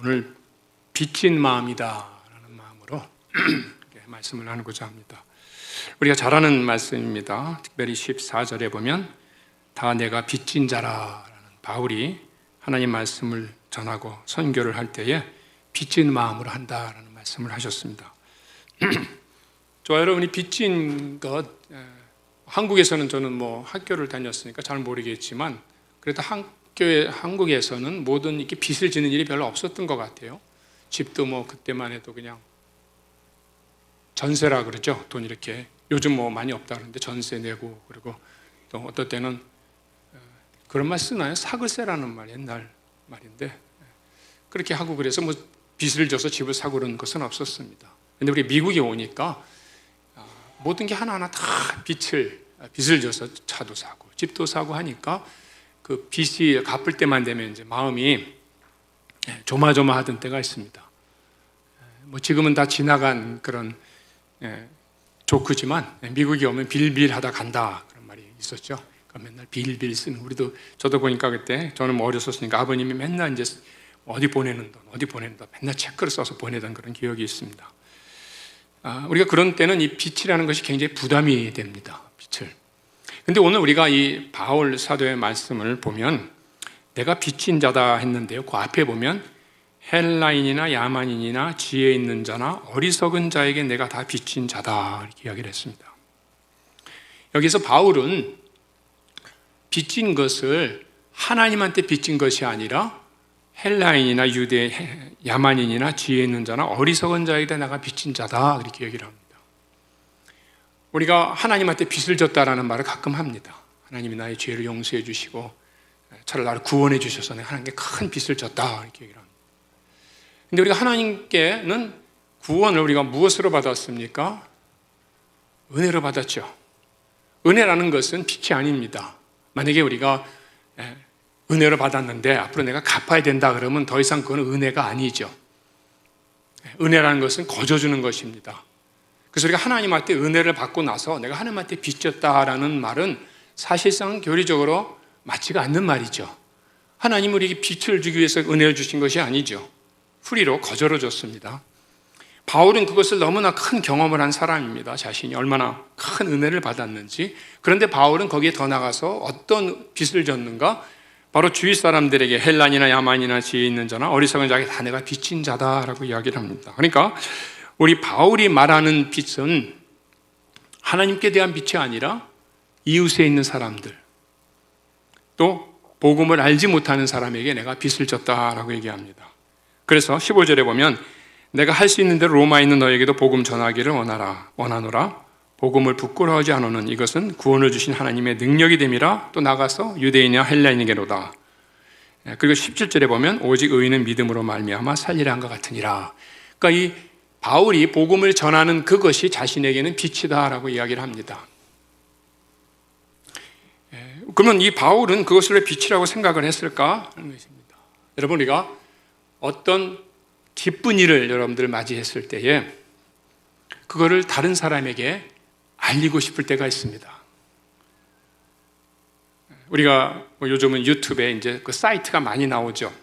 오늘 빚진 마음이다라는 마음으로 말씀을 나누고자 합니다. 우리가 잘 아는 말씀입니다. 특별히 14절에 보면 다 내가 빚진 자라라는 바울이 하나님 말씀을 전하고 선교를 할 때에 빚진 마음으로 한다라는 말씀을 하셨습니다. 저와 여러분이 빚진 것, 한국에서는 저는 학교를 다녔으니까 잘 모르겠지만 그래도 한국에서는 모든 이렇게 빚을 지는 일이 별로 없었던 것 같아요. 집도 그때만 해도 그냥 전세라 그러죠. 돈 이렇게 요즘 많이 없다 그러는데 전세 내고, 그리고 또 어떨 때는 그런 말 쓰나요? 사글세라는 말, 옛날 말인데 그렇게 하고, 그래서 빚을 져서 집을 사고 그런 것은 없었습니다. 근데 우리 미국에 오니까 모든 게 하나하나 다 빚을 져서 차도 사고 집도 사고 하니까 그 빚이 갚을 때만 되면 이제 마음이 조마조마하던 때가 있습니다. 지금은 다 지나간 그런 조크지만 미국에 오면 빌빌하다 간다 그런 말이 있었죠. 맨날 빌빌 쓰는, 저도 보니까 그때 저는 어렸었으니까 아버님이 맨날 이제 어디 보내는 돈 맨날 체크를 써서 보내던 그런 기억이 있습니다. 우리가 그런 때는 이 빚이라는 것이 굉장히 부담이 됩니다. 빚을. 근데 오늘 우리가 이 바울 사도의 말씀을 보면 내가 빚진 자다 했는데요, 그 앞에 보면 헬라인이나 야만인이나 지혜 있는 자나 어리석은 자에게 내가 다 빚진 자다 이렇게 이야기를 했습니다. 여기서 바울은 빚진 것을 하나님한테 빚진 것이 아니라 헬라인이나 유대, 야만인이나 지혜 있는 자나 어리석은 자에게 내가 빚진 자다 이렇게 얘기를 합니다. 우리가 하나님한테 빚을 졌다라는 말을 가끔 합니다. 하나님이 나의 죄를 용서해 주시고 차라리 나를 구원해 주셔서 내가 하나님께 큰 빚을 졌다 이렇게 얘기를 합니다. 근데 우리가 하나님께는 구원을 우리가 무엇으로 받았습니까? 은혜로 받았죠. 은혜라는 것은 빚이 아닙니다. 만약에 우리가 은혜로 받았는데 앞으로 내가 갚아야 된다 그러면 더 이상 그건 은혜가 아니죠. 은혜라는 것은 거저주는 것입니다. 그래서 우리가 하나님한테 은혜를 받고 나서 내가 하나님한테 빚졌다라는 말은 사실상 교리적으로 맞지가 않는 말이죠. 하나님은 우리에게 빚을 주기 위해서 은혜를 주신 것이 아니죠. 후리로 거저로 줬습니다. 바울은 그것을 너무나 큰 경험을 한 사람입니다. 자신이 얼마나 큰 은혜를 받았는지. 그런데 바울은 거기에 더 나가서 어떤 빚을 졌는가? 바로 주위 사람들에게 헬란이나 야만이나 지혜 있는 자나 어리석은 자에게 다 내가 빚진 자다라고 이야기를 합니다. 그러니까 우리 바울이 말하는 빚은 하나님께 대한 빚이 아니라 이웃에 있는 사람들, 또 복음을 알지 못하는 사람에게 내가 빚을 졌다라고 얘기합니다. 그래서 15절에 보면 내가 할 수 있는 대로 로마에 있는 너에게도 복음 전하기를 원하노라. 복음을 부끄러워하지 않으는 이것은 구원을 주신 하나님의 능력이 됨이라. 또 나가서 유대인이나 헬라인에게로다. 그리고 17절에 보면 오직 의인은 믿음으로 말미암아 살리라 한 것 같으니라. 그러니까 이 바울이 복음을 전하는 그것이 자신에게는 빛이다라고 이야기를 합니다. 그러면 이 바울은 그것을 왜 빛이라고 생각을 했을까 하는 것입니다. 여러분, 우리가 어떤 기쁜 일을 여러분들 맞이했을 때에 그거를 다른 사람에게 알리고 싶을 때가 있습니다. 우리가 요즘은 유튜브에 이제 그 사이트가 많이 나오죠.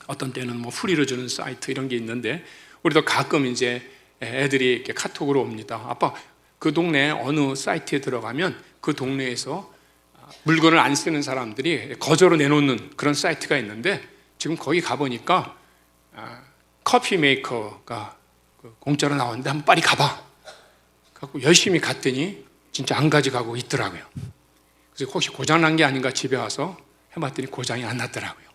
어떤 때는 후리로 주는 사이트 이런 게 있는데, 우리도 가끔 이제 애들이 이렇게 카톡으로 옵니다. 아빠, 그 동네 어느 사이트에 들어가면 그 동네에서 물건을 안 쓰는 사람들이 거저로 내놓는 그런 사이트가 있는데 지금 거기 가보니까 커피 메이커가 공짜로 나왔는데 한번 빨리 가봐. 그래서 열심히 갔더니 진짜 안 가져가고 있더라고요. 그래서 혹시 고장난 게 아닌가 집에 와서 해봤더니 고장이 안 났더라고요.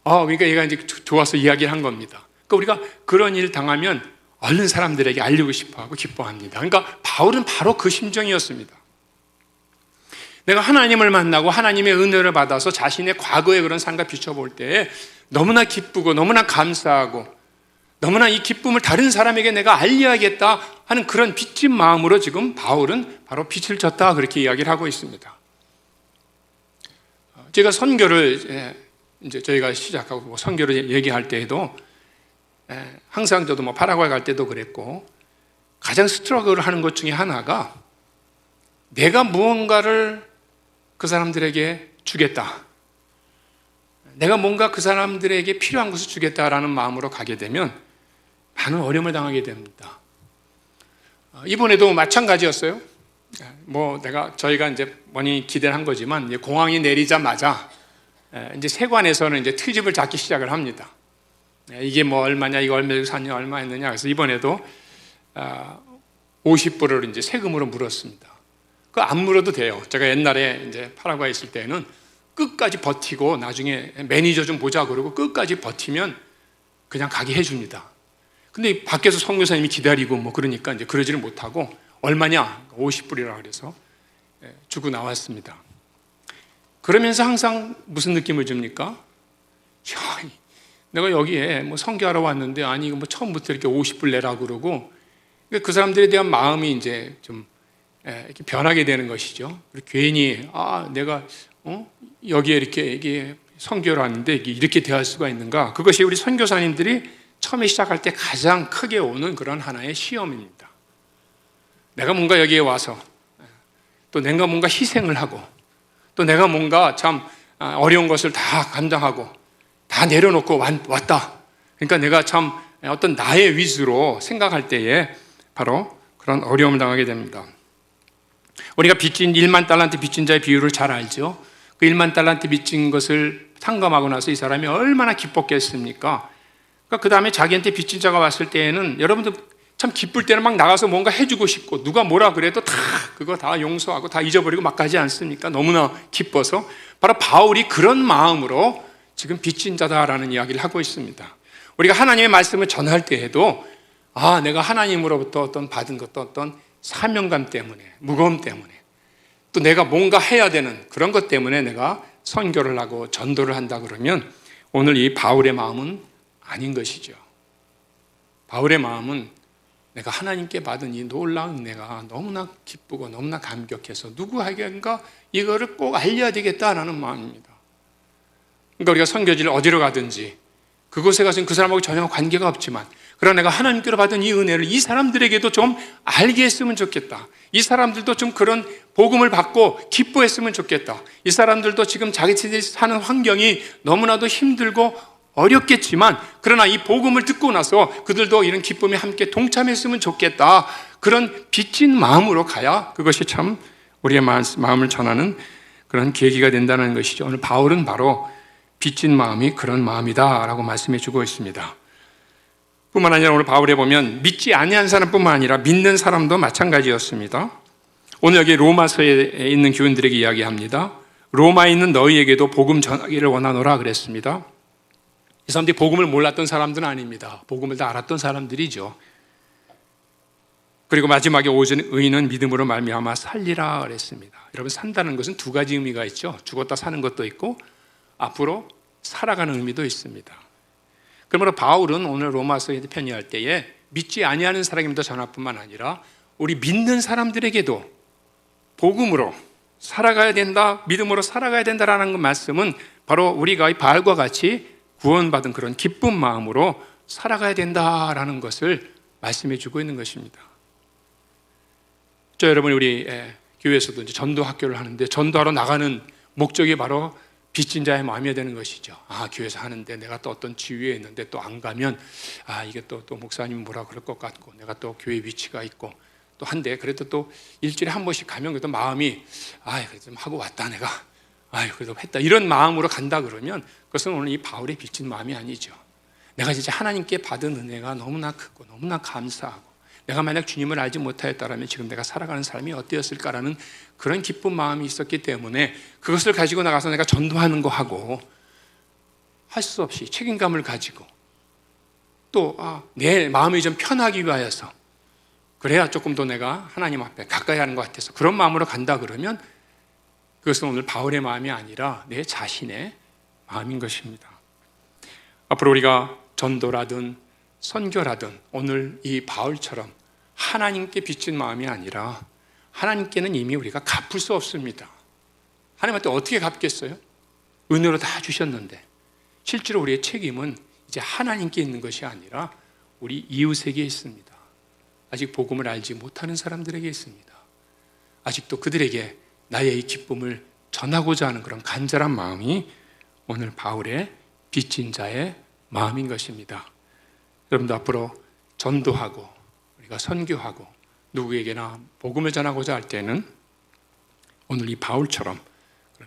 그러니까 얘가 이제 좋아서 이야기를 한 겁니다. 그러니까 우리가 그런 일 당하면 얼른 사람들에게 알리고 싶어하고 기뻐합니다. 그러니까 바울은 바로 그 심정이었습니다. 내가 하나님을 만나고 하나님의 은혜를 받아서 자신의 과거의 그런 삶과 비춰볼 때 너무나 기쁘고 너무나 감사하고 너무나 이 기쁨을 다른 사람에게 내가 알려야겠다 하는 그런 빚진 마음으로 지금 바울은 바로 빚을 졌다 그렇게 이야기를 하고 있습니다. 제가 선교를 이제 저희가 시작하고 선교를 얘기할 때에도 항상 저도 파라과이 갈 때도 그랬고 가장 스트러글을 하는 것 중에 하나가 내가 무언가를 그 사람들에게 주겠다. 내가 뭔가 그 사람들에게 필요한 것을 주겠다라는 마음으로 가게 되면 많은 어려움을 당하게 됩니다. 이번에도 마찬가지였어요. 저희가 이제 많이 기대를 한 거지만, 이제 공항이 내리자마자 이제 세관에서는 이제 트집을 잡기 시작을 합니다. 이게 뭐 얼마냐, 이거 얼마 주고 샀냐, 얼마 했느냐. 그래서 이번에도 50불을 이제 세금으로 물었습니다. 그거 안 물어도 돼요. 제가 옛날에 이제 파라과이 있을 때는 끝까지 버티고 나중에 매니저 좀 보자 그러고 끝까지 버티면 그냥 가게 해줍니다. 근데 밖에서 선교사님이 기다리고 뭐 그러니까 이제 그러지를 못하고 얼마냐? 50불이라 그래서 주고 나왔습니다. 그러면서 항상 무슨 느낌을 줍니까? 야, 내가 여기에 뭐 선교하러 왔는데 아니 이거 뭐 처음부터 이렇게 50불 내라 그러고 그 사람들에 대한 마음이 이제 좀 이렇게 변하게 되는 것이죠. 괜히 내가 여기에 이렇게 선교를 하는데 이렇게 대할 수가 있는가? 그것이 우리 선교사님들이 처음에 시작할 때 가장 크게 오는 그런 하나의 시험입니다. 내가 뭔가 여기에 와서 또 내가 뭔가 희생을 하고 또 내가 뭔가 참 어려운 것을 다 감당하고 다 내려놓고 왔다. 그러니까 내가 참 어떤 나의 위주로 생각할 때에 바로 그런 어려움을 당하게 됩니다. 우리가 빚진 1만 달란트 빚진 자의 비유를 잘 알죠. 그 1만 달란트 빚진 것을 탕감하고 나서 이 사람이 얼마나 기뻤겠습니까? 그 다음에 자기한테 빚진 자가 왔을 때에는 여러분들 참 기쁠 때는 막 나가서 뭔가 해주고 싶고 누가 뭐라 그래도 그거 다 용서하고 다 잊어버리고 막 가지 않습니까? 너무나 기뻐서. 바로 바울이 그런 마음으로 지금 빚진 자다라는 이야기를 하고 있습니다. 우리가 하나님의 말씀을 전할 때에도 내가 하나님으로부터 받은 것도 어떤 사명감 때문에, 무거움 때문에, 또 내가 뭔가 해야 되는 그런 것 때문에 내가 선교를 하고 전도를 한다 그러면 오늘 이 바울의 마음은 아닌 것이죠. 바울의 마음은 내가 하나님께 받은 이 놀라운 은혜가 너무나 기쁘고 너무나 감격해서 누구에게인가 이거를 꼭 알려야 되겠다라는 마음입니다. 그러니까 우리가 선교지를 어디로 가든지 그곳에 가서는 그 사람하고 전혀 관계가 없지만 그러나 내가 하나님께로 받은 이 은혜를 이 사람들에게도 좀 알게 했으면 좋겠다. 이 사람들도 좀 그런 복음을 받고 기뻐했으면 좋겠다. 이 사람들도 지금 자기들이 사는 환경이 너무나도 힘들고 어렵겠지만 그러나 이 복음을 듣고 나서 그들도 이런 기쁨에 함께 동참했으면 좋겠다. 그런 빚진 마음으로 가야 그것이 참 우리의 마음을 전하는 그런 계기가 된다는 것이죠. 오늘 바울은 바로 빚진 마음이 그런 마음이다라고 말씀해 주고 있습니다. 뿐만 아니라 오늘 바울에 보면 믿지 아니한 사람뿐만 아니라 믿는 사람도 마찬가지였습니다. 오늘 여기 로마서에 있는 교인들에게 이야기합니다. 로마에 있는 너희에게도 복음 전하기를 원하노라 그랬습니다. 이 사람들이 복음을 몰랐던 사람들은 아닙니다. 복음을 다 알았던 사람들이죠. 그리고 마지막에 오직 의인은 믿음으로 말미암아 살리라 그랬습니다. 여러분, 산다는 것은 두 가지 의미가 있죠. 죽었다 사는 것도 있고 앞으로 살아가는 의미도 있습니다. 그러므로 바울은 오늘 로마서에 편의할 때에 믿지 아니하는 사람입니다 전화뿐만 아니라 우리 믿는 사람들에게도 복음으로 살아가야 된다, 믿음으로 살아가야 된다라는 말씀은 바로 우리가 이 바울과 같이 구원받은 그런 기쁜 마음으로 살아가야 된다라는 것을 말씀해 주고 있는 것입니다. 여러분, 우리 교회에서도 이제 전도 학교를 하는데 전도하러 나가는 목적이 바로 빚진 자의 마음이 되는 것이죠. 교회에서 하는데 내가 또 어떤 지위에 있는데 또 안 가면 이게 또 목사님이 뭐라 그럴 것 같고 내가 또 교회 위치가 있고 또 한데 그래도 또 일주일에 한 번씩 가면 그래도 마음이 그래도 좀 하고 왔다 내가 그래도 했다 이런 마음으로 간다 그러면 그것은 오늘 이 바울의 빚진 마음이 아니죠. 내가 진짜 하나님께 받은 은혜가 너무나 크고 너무나 감사하고 내가 만약 주님을 알지 못하였다면 지금 내가 살아가는 삶이 어떠했을까라는 그런 기쁜 마음이 있었기 때문에 그것을 가지고 나가서 내가 전도하는 거 하고 할 수 없이 책임감을 가지고 또 내 마음이 좀 편하기 위하여서 그래야 조금 더 내가 하나님 앞에 가까이 하는 것 같아서 그런 마음으로 간다 그러면 그것은 오늘 바울의 마음이 아니라 내 자신의 마음인 것입니다. 앞으로 우리가 전도라든 선교라든 오늘 이 바울처럼 하나님께 빚진 마음이 아니라 하나님께는 이미 우리가 갚을 수 없습니다. 하나님한테 어떻게 갚겠어요? 은혜로 다 주셨는데 실제로 우리의 책임은 이제 하나님께 있는 것이 아니라 우리 이웃에게 있습니다. 아직 복음을 알지 못하는 사람들에게 있습니다. 아직도 그들에게 나의 이 기쁨을 전하고자 하는 그런 간절한 마음이 오늘 바울의 빚진 자의 마음인 것입니다. 여러분도 앞으로 전도하고 우리가 선교하고 누구에게나 복음을 전하고자 할 때는 오늘 이 바울처럼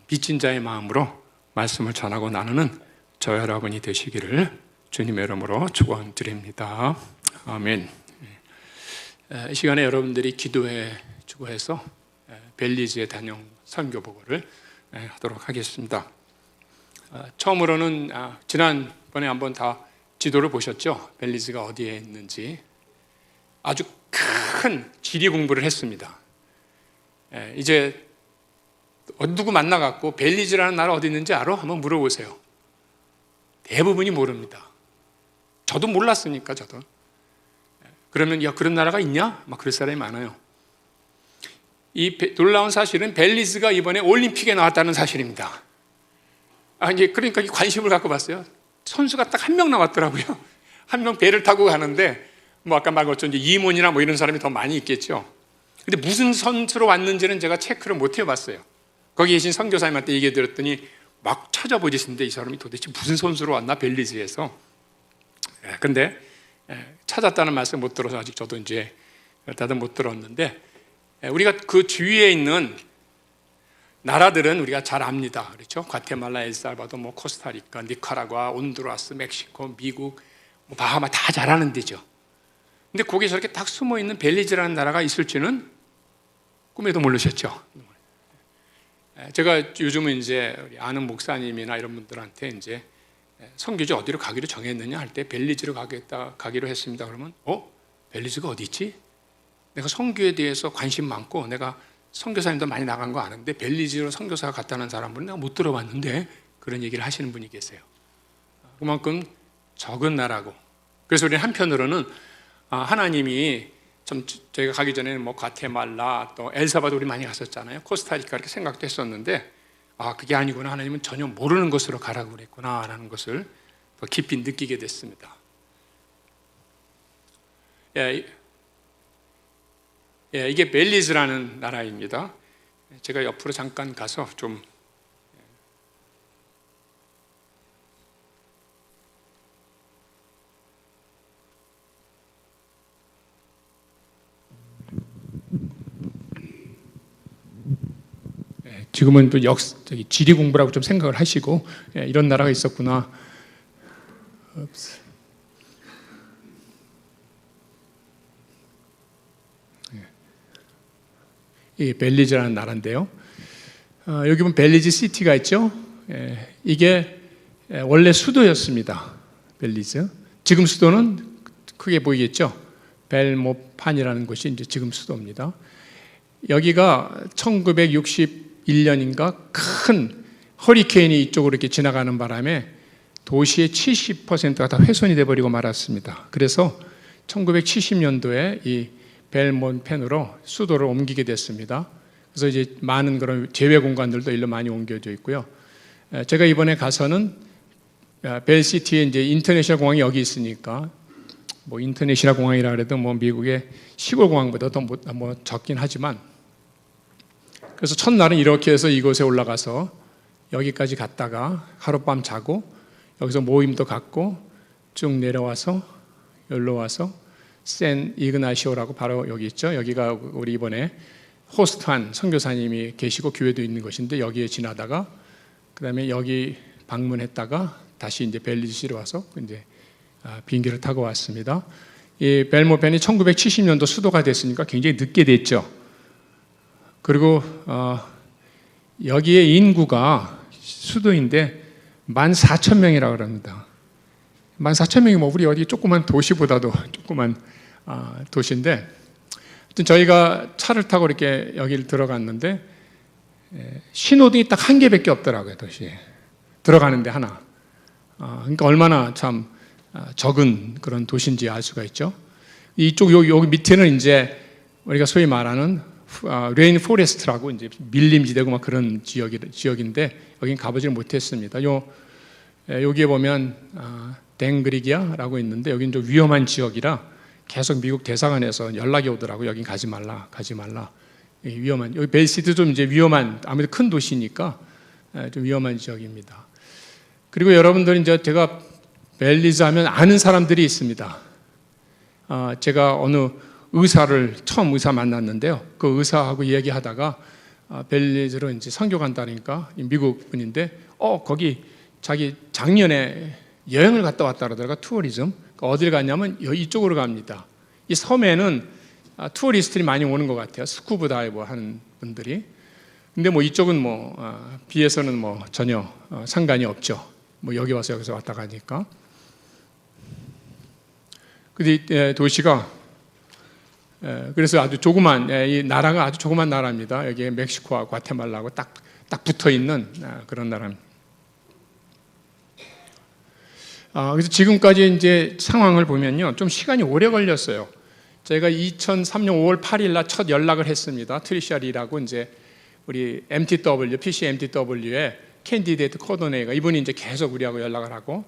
빚진 자의 마음으로 말씀을 전하고 나누는 저 여러분이 되시기를 주님의 이름으로 축원드립니다. 아멘. 이 시간에 여러분들이 기도해 주고 해서 벨리즈의 단용 선교 보고를 하도록 하겠습니다. 처음으로는 지난번에 한번 다 지도를 보셨죠? 벨리즈가 어디에 있는지. 아주 큰 지리 공부를 했습니다. 이제 누구 만나갖고 벨리즈라는 나라 어디 있는지 알아? 한번 물어보세요. 대부분이 모릅니다. 저도 몰랐으니까 저도. 그러면 야 그런 나라가 있냐? 막 그럴 사람이 많아요. 이 놀라운 사실은 벨리즈가 이번에 올림픽에 나왔다는 사실입니다. 이제 그러니까 관심을 갖고 봤어요. 선수가 딱 한 명 나왔더라고요. 한 명 배를 타고 가는데 뭐 아까 말한 것처럼 이제 이문이나 뭐 이런 사람이 더 많이 있겠죠. 근데 무슨 선수로 왔는지는 제가 체크를 못 해봤어요. 거기 계신 선교사님한테 얘기해 드렸더니 막 찾아보시는데 이 사람이 도대체 무슨 선수로 왔나 벨리즈에서. 근데 찾았다는 말씀 못 들어서 아직 저도 이제 다들 못 들었는데 우리가 그 주위에 있는 나라들은 우리가 잘 압니다. 그렇죠? 과테말라, 엘살바도, 뭐 코스타리카, 니카라과, 온두라스, 멕시코, 미국, 뭐 바하마 다 잘 아는 데죠. 근데 거기에 저렇게 딱 숨어 있는 벨리즈라는 나라가 있을지는 꿈에도 모르셨죠. 제가 요즘은 이제 우리 아는 목사님이나 이런 분들한테 이제 선교지 어디로 가기로 정했느냐 할 때 벨리즈로 가기로 했습니다. 그러면 벨리즈가 어디 있지? 내가 선교에 대해서 관심 많고 내가 선교사님도 많이 나간 거 아는데 벨리즈로 선교사가 갔다는 사람은 내가 못 들어봤는데 그런 얘기를 하시는 분이 계세요. 그만큼 적은 나라고. 그래서 우리는 한편으로는 하나님이 좀 저희가 가기 전에는 뭐 과테말라 또 엘사바도르 많이 갔었잖아요. 코스타리카 이렇게 생각도 했었는데 그게 아니구나. 하나님은 전혀 모르는 곳으로 가라고 그랬구나라는 것을 더 깊이 느끼게 됐습니다. 이게 벨리즈라는 나라입니다. 제가 옆으로 잠깐 가서 좀 지금은 또 지리 공부라고 좀 생각을 하시고 이런 나라가 있었구나. 이 벨리즈라는 나라인데요. 여기 보면 벨리즈 시티가 있죠. 이게 원래 수도였습니다. 벨리즈. 지금 수도는 크게 보이겠죠. 벨모판이라는 곳이 이제 지금 수도입니다. 여기가 1961년인가 큰 허리케인이 이쪽으로 이렇게 지나가는 바람에 도시의 70%가 다 훼손이 돼버리고 말았습니다. 그래서 1970년도에 이 벨몬펜으로 수도를 옮기게 됐습니다. 그래서 이제 많은 그런 제외 공간들도 일로 많이 옮겨져 있고요. 제가 이번에 가서는 벨시티에 이제 인터내셔널 공항이 여기 있으니까 뭐 인터내셔널 공항이라 그래도 뭐 미국의 시골 공항보다 더 뭐 적긴 하지만 그래서 첫날은 이렇게 해서 이곳에 올라가서 여기까지 갔다가 하룻밤 자고 여기서 모임도 갖고 쭉 내려와서 여기로 와서 샌 이그나시오라고 바로 여기 있죠. 여기가 우리 이번에 호스트한 선교사님이 계시고 교회도 있는 곳인데 여기에 지나다가 그다음에 여기 방문했다가 다시 이제 벨리즈시로 와서 이제 비행기를 타고 왔습니다. 이 벨모펜이 1970년도 수도가 됐으니까 굉장히 늦게 됐죠. 그리고 여기에 인구가 수도인데 14,000명이라고 합니다. 14,000명이 뭐 우리 어디 조그만 도시보다도 조그만 도시인데 하여튼 저희가 차를 타고 이렇게 여기를 들어갔는데 신호등이 딱 한 개밖에 없더라고요. 도시에 들어가는데 하나. 그러니까 얼마나 참 적은 그런 도시인지 알 수가 있죠. 이쪽 여기 밑에는 이제 우리가 소위 말하는 레인 포레스트라고 이제 밀림지대고 막 그런 지역인데 여긴 가보지를 못했습니다. 여기에 보면 댕그리기아라고 있는데 여긴 좀 위험한 지역이라 계속 미국 대사관에서 연락이 오더라고. 여긴 가지 말라. 위험한. 여기 벨시티 좀 이제 위험한 아무래도 큰 도시니까 좀 위험한 지역입니다. 그리고 여러분들이 이제 제가 벨리즈 하면 아는 사람들이 있습니다. 제가 어느 처음 의사 만났는데요. 그 의사하고 얘기하다가 벨리즈로 이제 선교 간다니까 미국 분인데 거기 자기 작년에 여행을 갔다 왔다 그러더라고요. 투어리즘. 그러니까 어딜 갔냐면 이쪽으로 갑니다. 이 섬에는 투어리스트들이 많이 오는 것 같아요. 스쿠버 다이버 하는 분들이. 근데 뭐 이쪽은 비해서는 전혀 상관이 없죠. 여기 와서 여기서 왔다 가니까. 근데 도시가 그래서 아주 조그만 이 나라가 아주 조그만 나라입니다. 여기에 멕시코와 과테말라하고 딱 붙어 있는 그런 나라입니다. 그래서 지금까지 이제 상황을 보면요, 좀 시간이 오래 걸렸어요. 제가 2003년 5월 8일 날 첫 연락을 했습니다. 트리샤 리라고 이제 우리 MTW, PC MTW의 캔디데이트 코디네이터가 이분이 이제 계속 우리하고 연락을 하고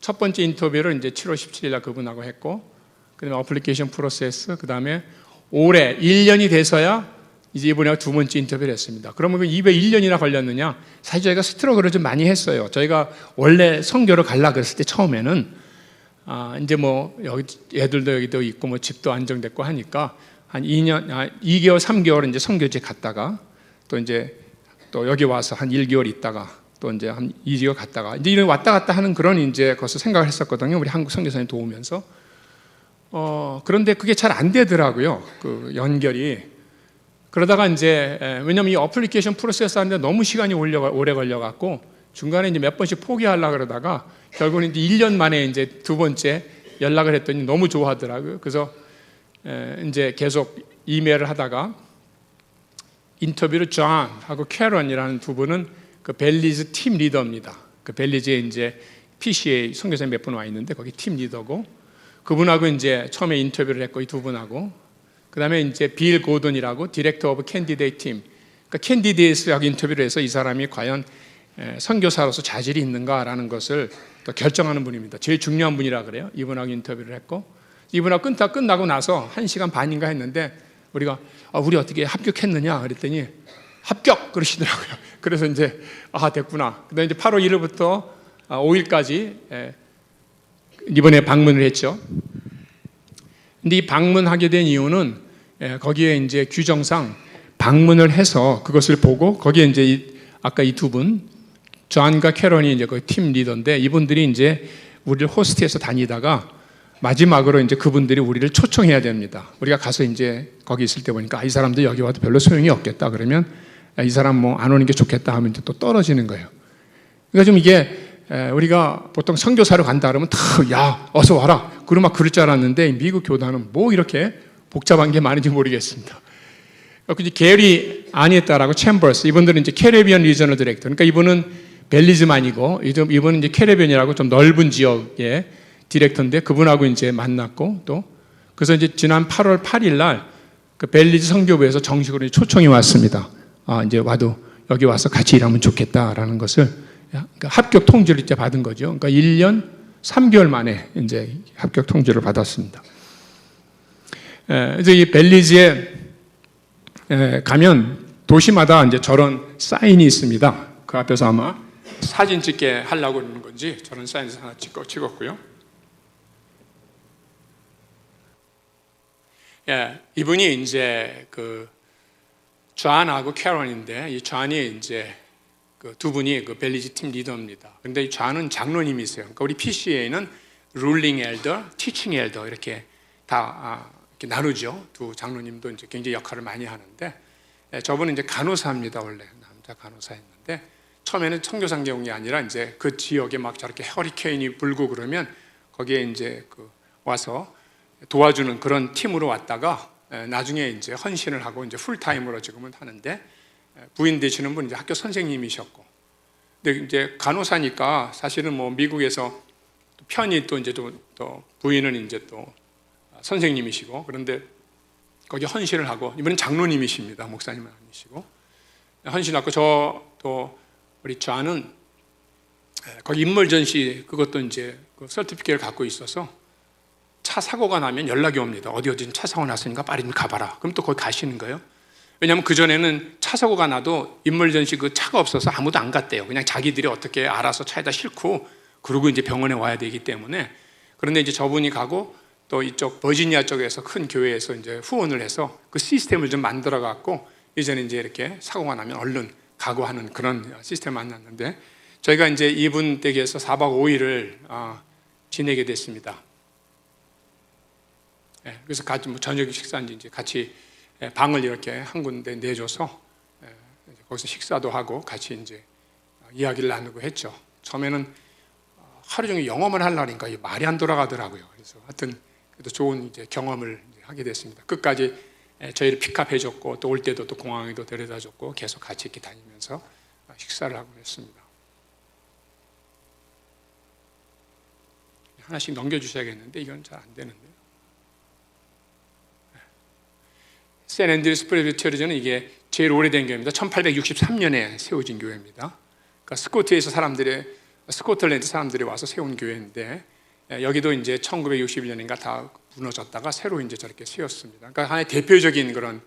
첫 번째 인터뷰를 이제 7월 17일 날 그분하고 했고 그다음에 어플리케이션 프로세스 그다음에 올해 1년이 돼서야 이제 이분하고 두 번째 인터뷰를 했습니다. 그러면 왜 1년이나 걸렸느냐? 사실 저희가 스트러글을 좀 많이 했어요. 저희가 원래 선교를 가려고 그랬을 때 처음에는 이제 여기 애들도 여기도 있고 집도 안정됐고 하니까 한 2개월, 3개월 이제 선교지 갔다가 또 이제 또 여기 와서 한 1개월 있다가 또 이제 한 2개월 갔다가 이제 이런 왔다 갔다 하는 그런 이제 것을 생각을 했었거든요. 우리 한국 선교사님 도우면서. 그런데 그게 잘 안 되더라고요. 그 연결이. 그러다가 이제 왜냐면 이 어플리케이션 프로세스 하는데 너무 시간이 오래 걸려갖고 중간에 이제 몇 번씩 포기하려고 그러다가 결국은 이제 1년 만에 이제 두 번째 연락을 했더니 너무 좋아하더라고요. 그래서 이제 계속 이메일을 하다가 인터뷰를 존하고 캐런이라는 두 분은 그 벨리즈 팀 리더입니다. 그 벨리즈에 이제 PCA 선교사님 몇 분 와 있는데 거기 팀 리더고 그분하고 이제 처음에 인터뷰를 했고 이 두 분하고 그 다음에 이제 빌 고든이라고 디렉터 오브 캔디데이트 팀 그러니까 캔디데이트하고 인터뷰를 해서 이 사람이 과연 선교사로서 자질이 있는가라는 것을 또 결정하는 분입니다. 제일 중요한 분이라 그래요. 이분하고 인터뷰를 했고 이분하고 끝나고 나서 1시간 반인가 했는데 우리가 우리 어떻게 합격했느냐 그랬더니 합격 그러시더라고요. 그래서 이제 됐구나. 그다음에 이제 8월 1일부터 5일까지 이번에 방문을 했죠. 근데 이 방문하게 된 이유는 거기에 이제 규정상 방문을 해서 그것을 보고 거기에 이제 아까 이 두 분 존과 캐런이 이제 그 팀 리더인데 이분들이 이제 우리를 호스트해서 다니다가 마지막으로 이제 그분들이 우리를 초청해야 됩니다. 우리가 가서 이제 거기 있을 때 보니까 이 사람들 여기 와도 별로 소용이 없겠다 그러면 이 사람 안 오는 게 좋겠다 하면 또 떨어지는 거예요. 그러니까 좀 이게 우리가 보통 선교사로 간다 그러면 야 어서 와라 그러면 막 그럴 줄 알았는데 미국 교단은 이렇게 복잡한 게 많은지 모르겠습니다. 그래서 게리 아니에따라고 챔버스 이분들은 이제 캐리비안 리저널 디렉터 그러니까 이분은 벨리즈만이고 이분은 이제 캐리비안이라고 좀 넓은 지역의 디렉터인데 그분하고 이제 만났고 또 그래서 이제 지난 8월 8일 날 그 벨리즈 선교부에서 정식으로 초청이 왔습니다. 이제 와도 여기 와서 같이 일하면 좋겠다라는 것을 그러니까 합격 통지를 이제 받은 거죠. 그러니까 1년 3개월 만에 이제 합격 통지를 받았습니다. 이제 이 벨리즈에 가면 도시마다 이제 저런 사인이 있습니다. 그 앞에서 아마 사진 찍게 하려고 그러는 건지 저런 사인 하나 찍었고요. 이분이 이제 그 존하고 캐런인데 이 존이 이제 그 두 분이 그 벨리즈 팀 리더입니다. 그런데 이 존은 장로님이세요. 그러니까 우리 PCA는 룰링 엘더, 티칭 엘더 이렇게 다 이렇게 나누죠. 두 장로님도 이제 굉장히 역할을 많이 하는데 저분은 이제 간호사입니다. 원래 남자 간호사였는데 처음에는 선교사경이 아니라 이제 그 지역에 막 저렇게 허리케인이 불고 그러면 거기에 이제 그 와서 도와주는 그런 팀으로 왔다가 나중에 이제 헌신을 하고 이제 풀타임으로 지금은 하는데 부인 되시는 분 이제 학교 선생님이셨고 근데 이제 간호사니까 사실은 미국에서 편히 또 이제 또 부인은 이제 또 선생님이시고 그런데 거기 헌신을 하고 이번엔 장로님이십니다. 목사님은 아니시고 헌신하고 또 우리 존은 거기 인멀전시 그것도 이제 그 서티피케트를 갖고 있어서 차 사고가 나면 연락이 옵니다. 어디 차 사고 났으니까 빨리 좀 가봐라. 그럼 또 거기 가시는 거예요. 왜냐하면 그전에는 차 사고가 나도 인멀전시 그 차가 없어서 아무도 안 갔대요. 그냥 자기들이 어떻게 알아서 차에다 싣고 그러고 이제 병원에 와야 되기 때문에. 그런데 이제 저분이 가고 또 이쪽 버지니아 쪽에서 큰 교회에서 이제 후원을 해서 그 시스템을 좀 만들어 갖고 이제는 이제 이렇게 사고가 나면 얼른 가고 하는 그런 시스템을 만났는데, 저희가 이제 이분 댁에서 4박 5일을 지내게 됐습니다. 그래서 같이 뭐 저녁 식사인지 이제 같이 방을 이렇게 한 군데 내줘서 거기서 식사도 하고 같이 이제 이야기를 나누고 했죠. 처음에는 하루 종일 영어만 하려니까 말이 안 돌아가더라고요. 그래서 하여튼 그래도 좋은 이제 경험을 하게 됐습니다. 끝까지 저희를 픽업해줬고 또 올 때도 또 공항에도 데려다줬고 계속 같이 이렇게 다니면서 식사를 하고 했습니다. 하나씩 넘겨주셔야겠는데 이건 잘 안 되는데요. 샌 앤드류스 프레스비테리전은 이게 제일 오래된 교회입니다. 1863년에 세워진 교회입니다. 그러니까 스코틀랜드 사람들이 와서 세운 교회인데, 여기도 이제 1961년인가 다 무너졌다가 새로 이제 저렇게 세웠습니다. 그러니까 하나의 대표적인 그런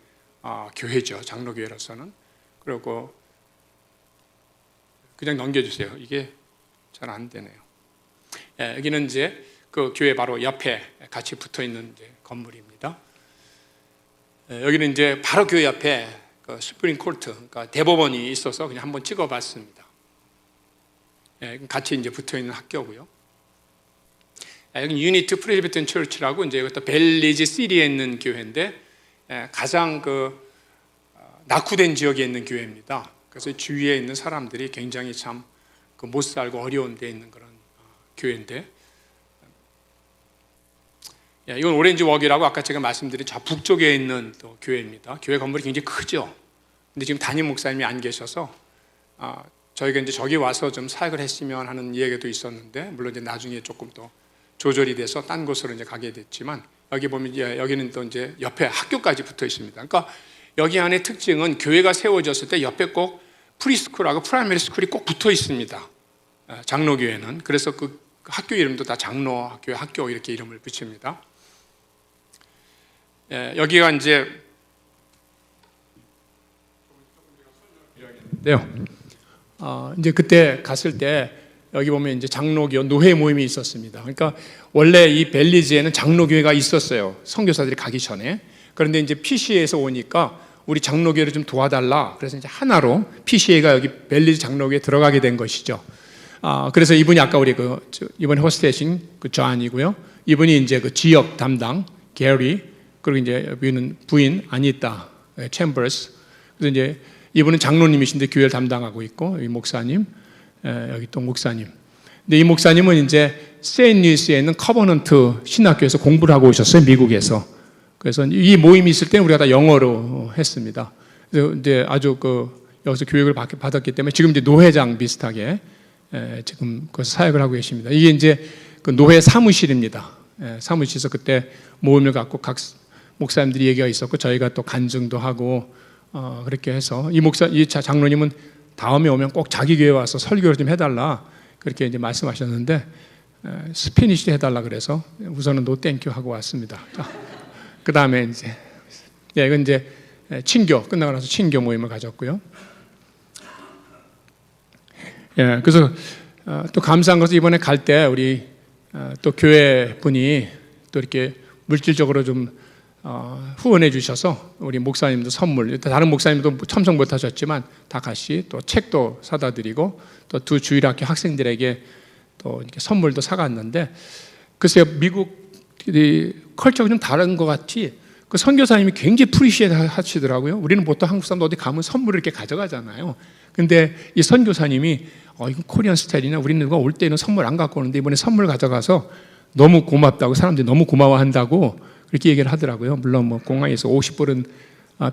교회죠, 장로교회로서는. 그리고 그냥 넘겨주세요. 이게 잘 안 되네요. 여기는 이제 그 교회 바로 옆에 같이 붙어 있는 이제 건물입니다. 여기는 이제 바로 교회 옆에 그 스프링 코트, 그러니까 대법원이 있어서 그냥 한번 찍어봤습니다. 같이 이제 붙어 있는 학교고요. 여기 유니트 프레스비테리안 처치라고 이제 이것도 벨리즈 시리에 있는 교회인데 가장 그 낙후된 지역에 있는 교회입니다. 그래서 주위에 있는 사람들이 굉장히 참 그 못 살고 어려운 데 있는 그런 교회인데, 이건 오렌지 웍이라고 아까 제가 말씀드린 저 북쪽에 있는 또 교회입니다. 교회 건물이 굉장히 크죠. 근데 지금 담임 목사님이 안 계셔서 저희가 이제 저기 와서 좀 사역을 했으면 하는 얘기도 있었는데, 물론 이제 나중에 조금 더 조절이 돼서 딴 곳으로 이제 가게 됐지만, 여기 보면 이제 여기는 또 이제 옆에 학교까지 붙어 있습니다. 그러니까 여기 안에 특징은 교회가 세워졌을 때 옆에 꼭 프리스쿨하고 프라이머리 스쿨이 꼭 붙어 있습니다. 장로교회는. 그래서 그 학교 이름도 다 장로교회 학교 이렇게 이름을 붙입니다. 여기가 이제 이제 그때 갔을 때 여기 보면 이제 장로교 노회 모임이 있었습니다. 그러니까 원래 이 벨리즈에는 장로교회가 있었어요. 선교사들이 가기 전에. 그런데 이제 PCA에서 오니까 우리 장로교회를 좀 도와달라. 그래서 이제 하나로 PCA가 여기 벨리즈 장로교회에 들어가게 된 것이죠. 그래서 이분이 아까 우리 이번에 호스트하신 그 존이고요. 이분이 이제 그 지역 담당 게리, 그리고 이제 여기는 부인 아니타 챔버스. 그래서 이제 이분은 장로님이신데 교회를 담당하고 있고, 이 목사님, 여기 또 목사님. 근데 이 목사님은 이제 세인루이스에 있는 커버넌트 신학교에서 공부를 하고 오셨어요, 미국에서. 그래서 이 모임이 있을 때는 우리가 다 영어로 했습니다. 그래서 이제 아주 여기서 교육을 받았기 때문에 지금 이제 노회장 비슷하게 지금 거기서 사역을 하고 계십니다. 이게 이제 그 노회 사무실입니다. 사무실에서 그때 모임을 갖고 각 목사님들이 얘기가 있었고, 저희가 또 간증도 하고 그렇게 해서 이 장로님은 다음에 오면 꼭 자기 교회 와서 설교를 좀 해달라 그렇게 이제 말씀하셨는데, 스페니쉬 해달라 그래서 우선은 노 땡큐 하고 왔습니다. 그 다음에 이제 이건 이제 친교 끝나고 나서 친교 모임을 가졌고요. 그래서 또 감사한 것은 이번에 갈 때 우리 또 교회 분이 또 이렇게 물질적으로 좀 후원해 주셔서 우리 목사님도 선물, 다른 목사님도 참석 못 하셨지만 다 같이 또 책도 사다 드리고 또 두 주일학교 학생들에게 또 이렇게 선물도 사갔는데, 글쎄요, 미국이 컬처가 좀 다른 것 같이 그 선교사님이 굉장히 프리시에이트 하시더라고요. 우리는 보통 한국 사람도 어디 가면 선물을 이렇게 가져가잖아요. 근데 이 선교사님이 이건 코리안 스타일이나 우리는 누가 올 때는 선물 안 갖고 오는데 이번에 선물 가져가서 너무 고맙다고, 사람들이 너무 고마워한다고 그렇게 얘기를 하더라고요. 물론 뭐 공항에서 50불은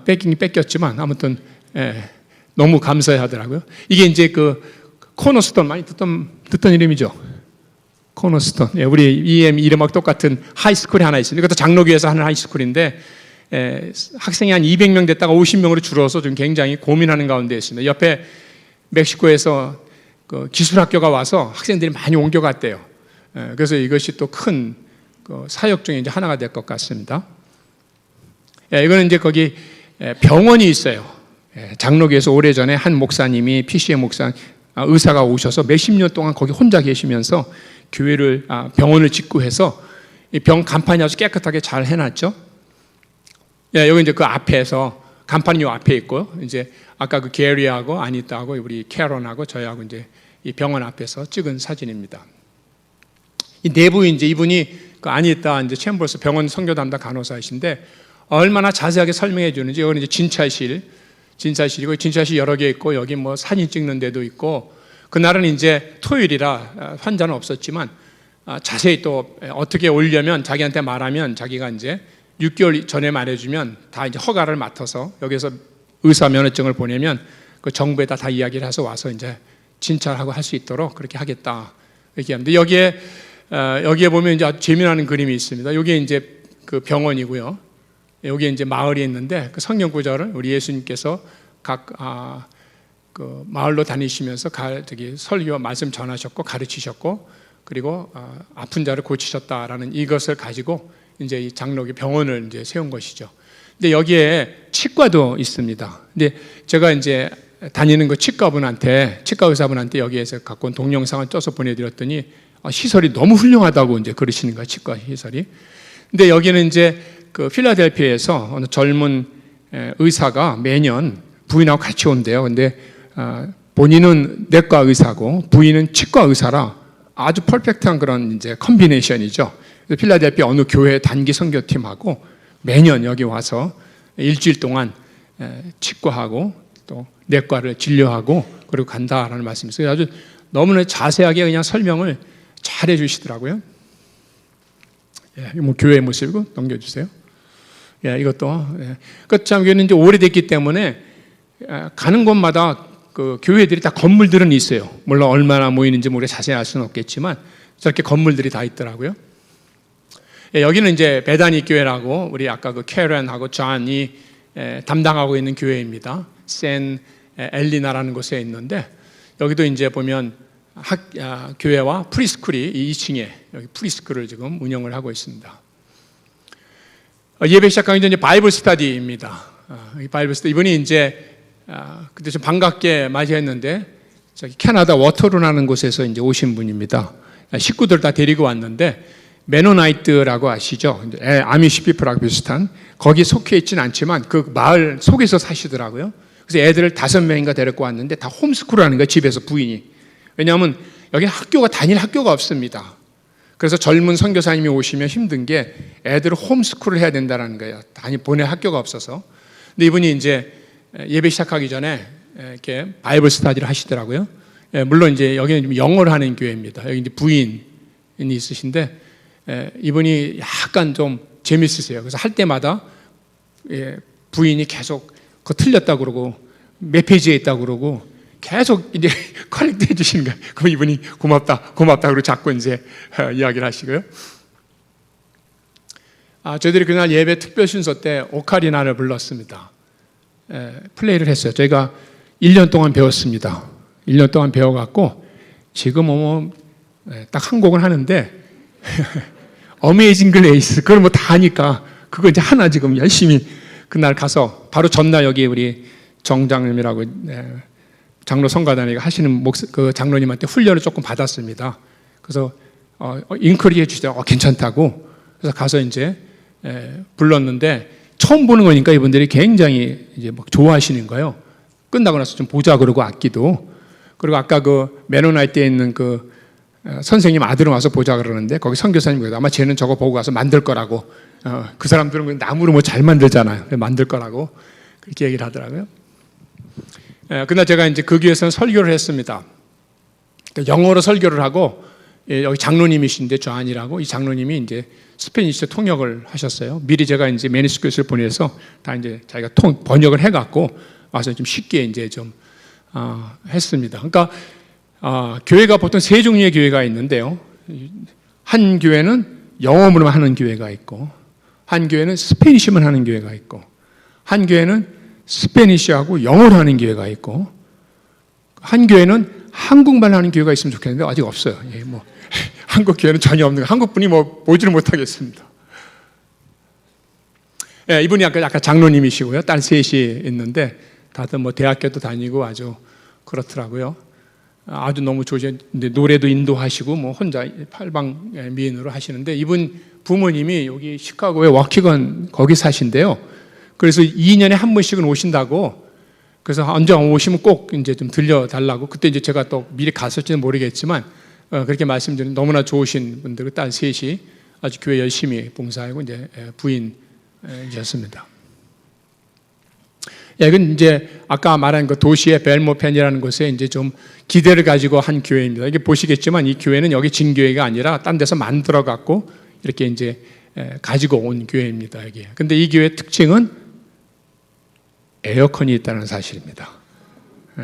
뺏긴 뺏겼지만 아무튼 너무 감사해 하더라고요. 이게 이제 그 코너스톤 많이 듣던 이름이죠. 코너스톤. 우리 EM 이름하고 똑같은 하이스쿨이 하나 있습니다. 이것도 장로교에서 하는 하이스쿨인데 학생이 한 200명 됐다가 50명으로 줄어서 좀 굉장히 고민하는 가운데 있습니다. 옆에 멕시코에서 그 기술학교가 와서 학생들이 많이 옮겨갔대요. 그래서 이것이 또 큰 사역 중에 이제 하나가 될 것 같습니다. 이거는 이제 거기 병원이 있어요. 장로교에서 오래전에 한 목사님이 PC의 의사가 오셔서 몇십 년 동안 거기 혼자 계시면서 병원을 짓고 해서 이 병 간판이 아주 깨끗하게 잘 해놨죠. 여기 이제 그 앞에서 간판이 요 앞에 있고요. 이제 아까 그 게리하고 아니타하고 우리 캐런하고 저희하고 이제 이 병원 앞에서 찍은 사진입니다. 이 내부에 이제 이분이 그 아니타 이제 챔버스 병원 선교 담당 간호사이신데 얼마나 자세하게 설명해 주는지. 여기는 이제 진찰실이고 진찰실 여러 개 있고 여기 뭐 사진 찍는 데도 있고. 그날은 이제 토요일이라 환자는 없었지만 자세히 또 어떻게 오려면 자기한테 말하면 자기가 이제 6개월 전에 말해주면 다 이제 허가를 맡아서 여기서 의사 면허증을 보내면 그 정부에다 다 이야기를 해서 와서 이제 진찰하고 할 수 있도록 그렇게 하겠다 이렇게 합니다. 여기에 보면 이제 아주 재미나는 그림이 있습니다. 여기에 이제 그 병원이고요. 여기에 이제 마을이 있는데 그 성경 구절을 우리 예수님께서 그 마을로 다니시면서 설교 말씀 전하셨고 가르치셨고 그리고 아픈 자를 고치셨다라는 이것을 가지고 이제 이 장로교 병원을 이제 세운 것이죠. 근데 여기에 치과도 있습니다. 근데 제가 이제 다니는 그 치과 의사분한테 여기에서 갖고 온 동영상을 쪄서 보내드렸더니 시설이 너무 훌륭하다고 이제 그러시는 거예요. 치과 시설이. 근데 여기는 이제 그 필라델피아에서 어느 젊은 의사가 매년 부인하고 같이 온대요. 근데 본인은 내과 의사고 부인은 치과 의사라 아주 퍼펙트한 그런 이제 컨비네이션이죠. 필라델피아 어느 교회 단기 선교팀하고 매년 여기 와서 일주일 동안 치과하고 또 내과를 진료하고 그리고 간다라는 말씀이었어요. 아주 너무나 자세하게 그냥 설명을 잘 해주시더라고요. 뭐 교회 모습이고 넘겨주세요. 이것도 참 교회는 이제 오래됐기 때문에 가는 곳마다 그 교회들이 다 건물들은 있어요. 물론 얼마나 모이는지 우리가 자세히 알 수는 없겠지만 저렇게 건물들이 다 있더라고요. 여기는 이제 베다니 교회라고 우리 아까 그 캐런하고 존이 담당하고 있는 교회입니다. 샌 엘리나라는 곳에 있는데 여기도 이제 보면 교회와 프리스쿨이 2층에 여기 프리스쿨을 지금 운영을 하고 있습니다. 예배 시작하기 전에 바이블 스터디입니다. 이 바이블 스터디 이분이 이제 그때 좀 반갑게 맞이했는데 저기 캐나다 워터루라는 곳에서 이제 오신 분입니다. 식구들 다 데리고 왔는데 메노나이트라고 아시죠? 아미시 피플하고 비슷한 거기 속해 있지는 않지만 그 마을 속에서 사시더라고요. 그래서 애들을 5명인가 데리고 왔는데 다 홈스쿨하는 거예요. 집에서 부인이. 왜냐하면 여기 단일 학교가 없습니다. 그래서 젊은 선교사님이 오시면 힘든 게 애들을 홈스쿨을 해야 된다는 거예요. 보낼 학교가 없어서. 근데 이분이 이제 예배 시작하기 전에 이렇게 바이블 스터디를 하시더라고요. 물론 이제 여기는 영어를 하는 교회입니다. 여기 이제 부인이 있으신데 이분이 약간 좀 재밌으세요. 그래서 할 때마다 부인이 계속 그거 틀렸다고 그러고 몇 페이지에 있다고 그러고 계속 이제 컬렉트 해주시는 거예요. 그럼 이분이 고맙다 그러고 자꾸 이제 이야기를 하시고요. 저희들이 그날 예배 특별 순서 때 오카리나를 불렀습니다. 플레이를 했어요. 저희가 1년 동안 배웠습니다. 1년 동안 배워갖고 지금 딱 한 곡은 하는데 어메이징 그레이스 그걸 뭐 다 하니까 그거 이제 하나 지금 열심히 그날 가서 바로 전날 여기 우리 정장님이라고 장로 성가단이가 하시는 그 장로님한테 훈련을 조금 받았습니다. 그래서 인커리지 해주시더라고요. 괜찮다고. 그래서 가서 이제 불렀는데 처음 보는 거니까 이분들이 굉장히 이제 막 좋아하시는 거예요. 끝나고 나서 좀 보자 그러고 악기도. 그리고 아까 그 메노나이트에 있는 그 선생님 아들은 와서 보자 그러는데 거기 선교사님이 그래요. 아마 쟤는 저거 보고 가서 만들 거라고. 그 사람들은 나무로 뭐 잘 만들잖아요. 만들 거라고 그렇게 얘기를 하더라고요. 그날 제가 이제 그 교회에서는 설교를 했습니다. 영어로 설교를 하고 여기 장로님이신데 조안이라고 이 장로님이 이제 스페니시 통역을 하셨어요. 미리 제가 이제 매니스크립트를 보내서 다 이제 자기가 번역을 해갖고 와서 좀 쉽게 이제 좀 했습니다. 그러니까 교회가 보통 세 종류의 교회가 있는데요. 한 교회는 영어로만 하는 교회가 있고, 한 교회는 스페니시만 하는 교회가 있고, 한 교회는 스페니시하고 영어로 하는 교회가 있고, 한 교회는 한국말 하는 교회가 있으면 좋겠는데 아직 없어요. 한국 교회는 전혀 없는 거예요. 한국 분이 뭐 보지를 못하겠습니다. 예, 이분이 아까 장로님이시고요. 딸 셋이 있는데 다들 뭐 대학교도 다니고 아주 그렇더라고요. 아주 너무 좋으신데 노래도 인도하시고 뭐 혼자 팔방 미인으로 하시는데 이분 부모님이 여기 시카고의 워킹건 거기 사신대요. 그래서 2년에 한 번씩은 오신다고. 그래서 언제 오시면 꼭 이제 좀 들려달라고. 그때 이제 제가 또 미리 갔을지는 모르겠지만 그렇게 말씀드린 너무나 좋으신 분들 딸 셋이 아주 교회 열심히 봉사하고 이제 부인이셨습니다. 예, 이건 이제 아까 말한 그 도시의 벨모펜이라는 곳에 이제 좀 기대를 가지고 한 교회입니다. 이게 보시겠지만 이 교회는 여기 진교회가 아니라 딴 데서 만들어 갖고 이렇게 이제 가지고 온 교회입니다. 여기. 근데 이 교회의 특징은 에어컨이 있다는 사실입니다. 예.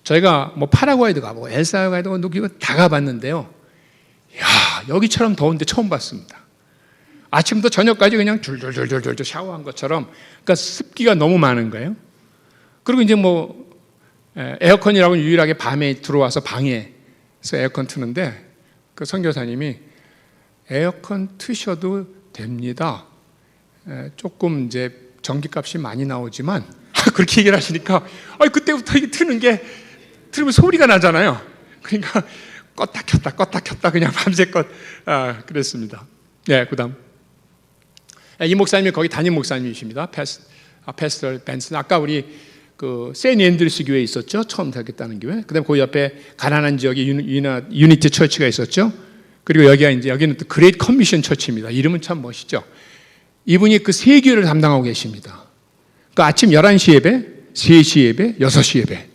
저희가 뭐 파라과이도 가보고 엘사가도 가고 다 가봤는데요. 야, 여기처럼 더운데 처음 봤습니다. 아침부터 저녁까지 그냥 줄줄줄줄줄 샤워한 것처럼, 그러니까 습기가 너무 많은 거예요. 그리고 이제 뭐 에어컨이라고 유일하게 밤에 들어와서 방에서 에어컨 트는데 그 선교사님이 에어컨 트셔도 됩니다. 조금 이제 전기값이 많이 나오지만 그렇게 얘기를 하시니까 그때부터 이게 틀으면 소리가 나잖아요. 그러니까 껐다 켰다 그냥 밤새껏 그랬습니다. 네, 그다음 이 목사님이 거기 담임 목사님이십니다. 패스터 벤슨. 아까 우리 그 세인트 앤드루스 교회 있었죠. 처음 생겼다는 교회. 그다음에 그 옆에 가난한 지역에 유니티 처치가 있었죠. 그리고 여기는 또 그레이트 커미션 처치입니다. 이름은 참 멋있죠. 이분이 그 세 교회를 담당하고 계십니다. 그러니까 아침 11시 예배, 3시 예배, 6시 예배.